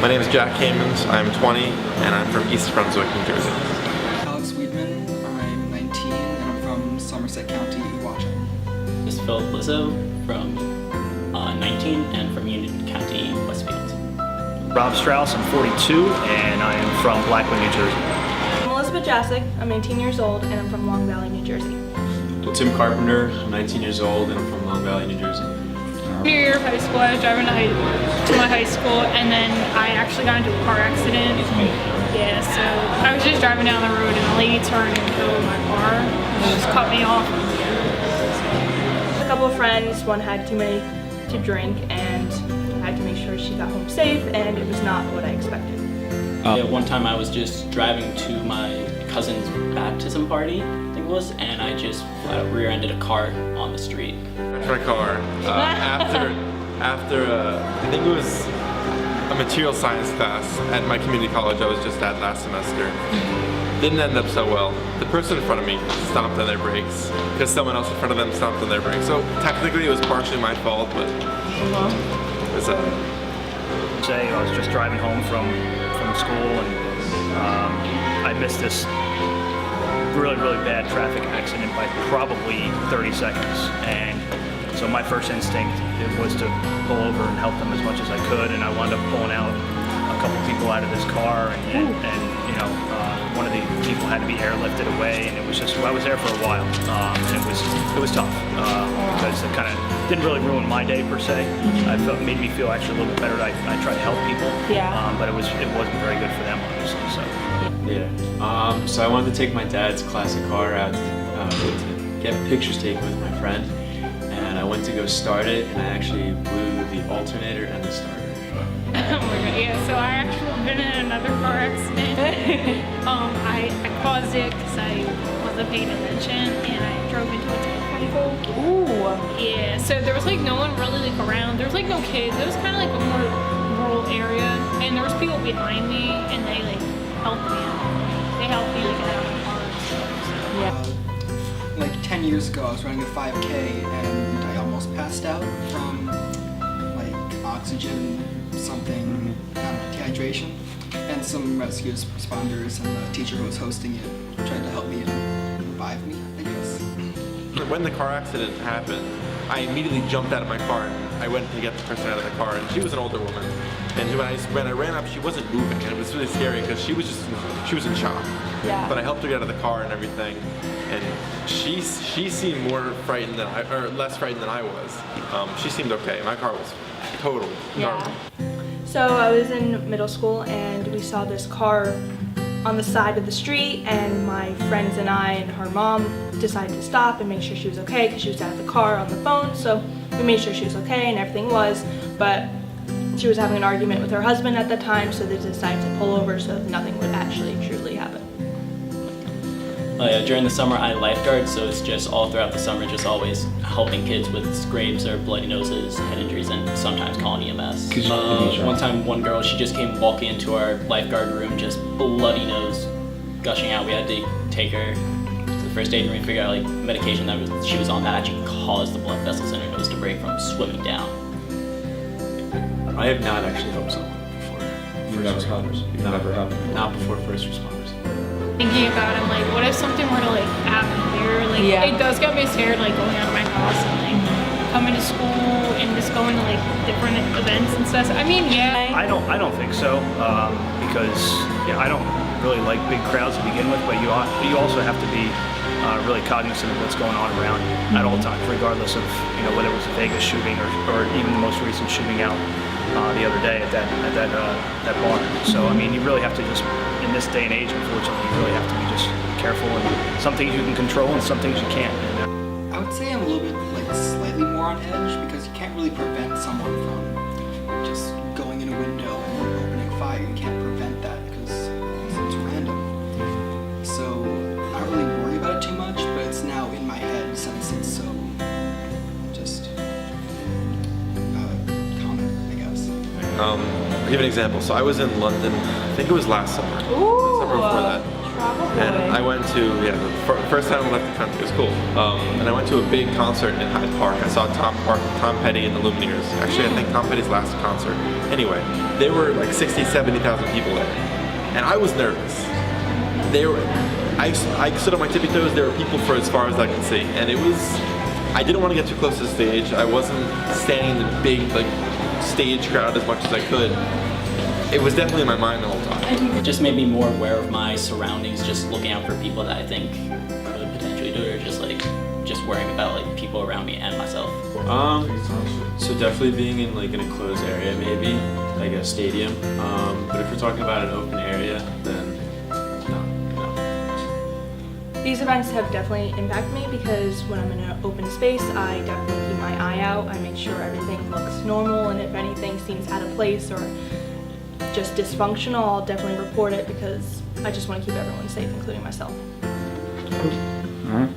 My name is Jack Hammonds. I'm 20 and I'm from East Brunswick, New Jersey. Alex Weedman. I'm 19 and I'm from Somerset County, Washington. This is Philip Lizzo from 19 and from Union County, Westfield. Rob Strauss, I'm 42 and I am from Blackwood, New Jersey. I'm Elizabeth Jasic. I'm 18 years old and I'm from Long Valley, New Jersey. Tim Carpenter, I'm 19 years old and I'm from Long Valley, New Jersey. Junior year of high school, I was driving to my high school, and then I actually got into a car accident. Yeah, so I was just driving down the road and a lady turned and drove my car and just cut me off. A couple of friends, one had too many to drink and I had to make sure she got home safe, and it was not what I expected. Yeah, one time I was just driving to my cousin's baptism party, I think it was, and I just flat out rear-ended a car on the street. My car after I think it was a material science class at my community college I was just at last semester. Didn't end up so well. The person in front of me stomped on their brakes because someone else in front of them stomped on their brakes. So technically it was partially my fault, but it was Say I was just driving home from school and I missed this really bad traffic accident by probably 30 seconds, and so my first instinct was to pull over and help them as much as I could, and I wound up pulling out a couple people out of this car, and you know, one of the people had to be airlifted away, and it was just, I was there for a while, and it was tough because it kind of didn't really ruin my day per se. I felt, made me feel actually a little bit better. I tried to help people, but it wasn't very good for them, obviously. So Yeah. So I wanted to take my dad's classic car out to get pictures taken with my friend, and I went to go start it, and I actually blew the alternator and the starter. Oh my god, yeah, so I actually been in another car accident. I caused it because I wasn't paying attention and I drove into a telephone pole. Ooh. Yeah, so there was like no one really like around. There was like no kids. It was kind of like a more rural area, and there was people behind me and they like helped me out. They helped me like get out of the car and stuff. So. Like 10 years ago, I was running a 5K and I almost passed out from like oxygen something, dehydration, and some rescue responders and the teacher who was hosting it tried to help me and revive me, I guess. when the car accident happened, I immediately jumped out of my car and I went to get the person out of the car, and she was an older woman. And when I ran up, she wasn't moving, and it was really scary because she was in shock. Yeah. But I helped her get out of the car and everything, and she seemed more frightened than less frightened than I was. She seemed okay. My car was total garbage. So I was in middle school and we saw this car on the side of the street, and my friends and I and her mom decided to stop and make sure she was okay because she was out of the car on the phone. So we made sure she was okay and everything was, but she was having an argument with her husband at the time, so they decided to pull over so nothing would actually truly happen. During the summer I lifeguard, so it's just all throughout the summer just always helping kids with scrapes or bloody noses, head injuries, and sometimes calling EMS. One time one girl, she just came walking into our lifeguard room just bloody nose, gushing out. We had to take her to the first aid room and figure out like medication that she was on that actually caused the blood vessels in her nose to break from swimming down. I have not actually helped someone before. You've never helped? You've never helped? Not before first responders. Thinking about it, like, what if something were to like happen here? Like, it does get me scared, like going out of my house and like coming to school and just going to like different events and stuff. I mean, yeah. I don't think so, because I don't really like big crowds to begin with. But you also have to be really cognizant of what's going on around you at all times, regardless of whether it was a Vegas shooting or even the most recent shooting out the other day at that bar. So I mean, you really have to just, in this day and age, unfortunately, you really have to be just careful, and some things you can control and some things you can't. I would say I'm a little bit, like, slightly more on edge because you can't really prevent someone from just going in a window and opening fire. You can't prevent that because it's random. So I don't really worry about it too much, but it's now in my head since it's so just common, I guess. I'll give an example. So I was in London, I think it was last summer. Ooh, The summer before that. And I went to, the first time I left the country, it was cool. And I went to a big concert in Hyde Park. I saw Tom Petty and the Lumineers. Actually, I think Tom Petty's last concert. Anyway, there were like 60, 70,000 people there. And I was nervous. I stood on my tippy toes. There were people for as far as I could see. And it was, I didn't want to get too close to the stage. I wasn't standing in the big stage crowd as much as I could. It was definitely in my mind the whole time. It just made me more aware of my surroundings, just looking out for people that I think could potentially do it, or just worrying about people around me and myself. So definitely being in an enclosed area, maybe like a stadium. But if we're talking about an open area, then no. These events have definitely impacted me because when I'm in an open space, I definitely keep my eye out. I make sure everything looks normal, and if anything seems out of place or just dysfunctional, I'll definitely report it because I just want to keep everyone safe, including myself. All right.